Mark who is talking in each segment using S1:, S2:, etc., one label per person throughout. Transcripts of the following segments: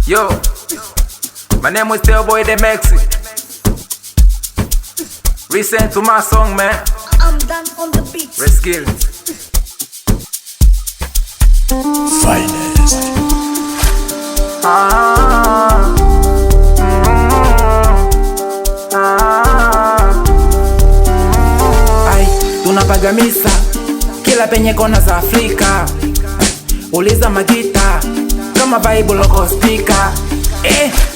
S1: Yo, my name is Tailboy the Maxi. Listen to my song, man.
S2: I'm done on the beat.
S1: Reskill.
S3: Finest.
S1: Ai, tunapaga misa kila penye kona za Afrika. Uliza Magita kama Bible loko speaker.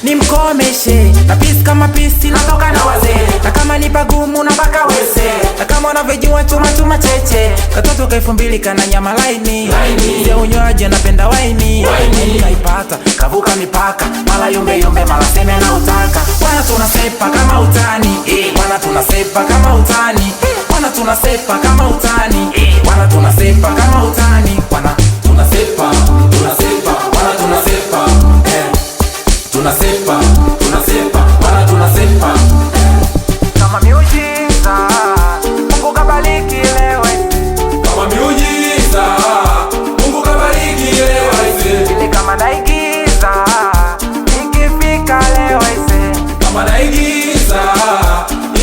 S1: Ni mkomeshe na peace kama peace natoka na wazee. Na kama ni pagumu na baka wese. Na kama unavyojua chuma cheche. Katoto ka 2000 kana nyama laini. Mzee unywaji anapenda waini. Naipata kavuka mipaka. Mala yombe mala seme na utaka. Wana tunasepa kama utani. Wana tunasepa kama utani. Wana tunasepa kama utani. Wana tunasepa kama utani. Wana tunasepa wana tunasepa. Tunasepa, wana tunasepa. Kama miujiza, Mungu kabariki leo.
S3: Kama miujiza, Mungu kabariki leo.
S1: Ile kama naigiza, ikifika leo.
S3: Kama naigiza,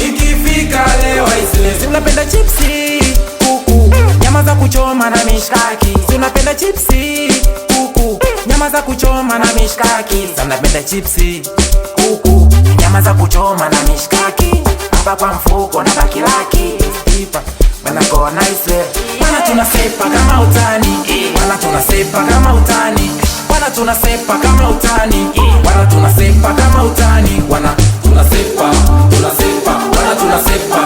S3: ikifika leo.
S1: Si unapenda chipsi, kuku, nyama za kuchoma na mishkaki. Si unapenda chipsi, kuku, nyama za kuchoma na mishkaki. Sana napenda chipsi, kuku, nyama za kuchoma na mishkaki. Hapa kwa mfuko na baki laki. Stipa, wana go nice. Wana tunasepa kama utani. Wana tunasepa kama utani. Wana tunasepa kama utani. Wana tunasepa kama utani. Wana
S3: Tunasepa, wana tunasepa.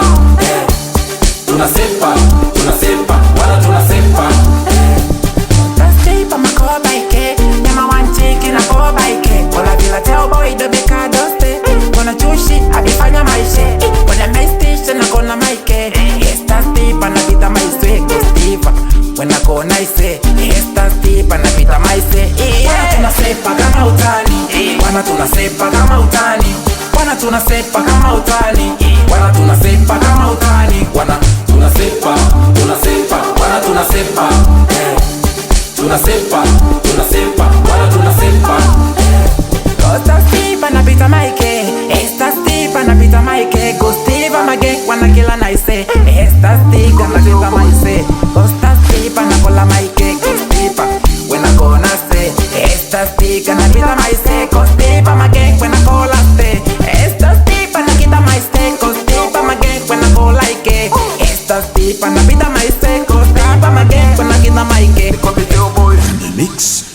S3: Tunasepa, wana tunasepa.
S1: Tastepa makoa baike. Nyama wanchiki na koa baike. Wala vila Tailboy do beka doste. Kona chushi, abifanya maishe. Kona maistation na kona maike. Tastepa na pita maise. Kostipa, wena kona ise. Tastepa na pita maise. Wana tunasepa kama utani. Wana tunasepa kama utani. Wana tunasepa kama utani. Wana tunasepa kama utani. Wana
S3: Tunasepa, wana tunasepa. Tunasepa, wana tunasepa.
S1: Costa Stipa na pita maike. Esta Stipa na pita maike. Costipa mage wana kila naise. Esta Stipa na pita maise. Costa Stipa na kola maike. Costipa wena kona se. Esta Stipa na pita maise. Costipa mage wena kola se. Esta Stipa na kita maise. Costipa mage wena kola ike. Esta Stipa na pita maise. Costipa mage wena kita maike.
S3: The mix.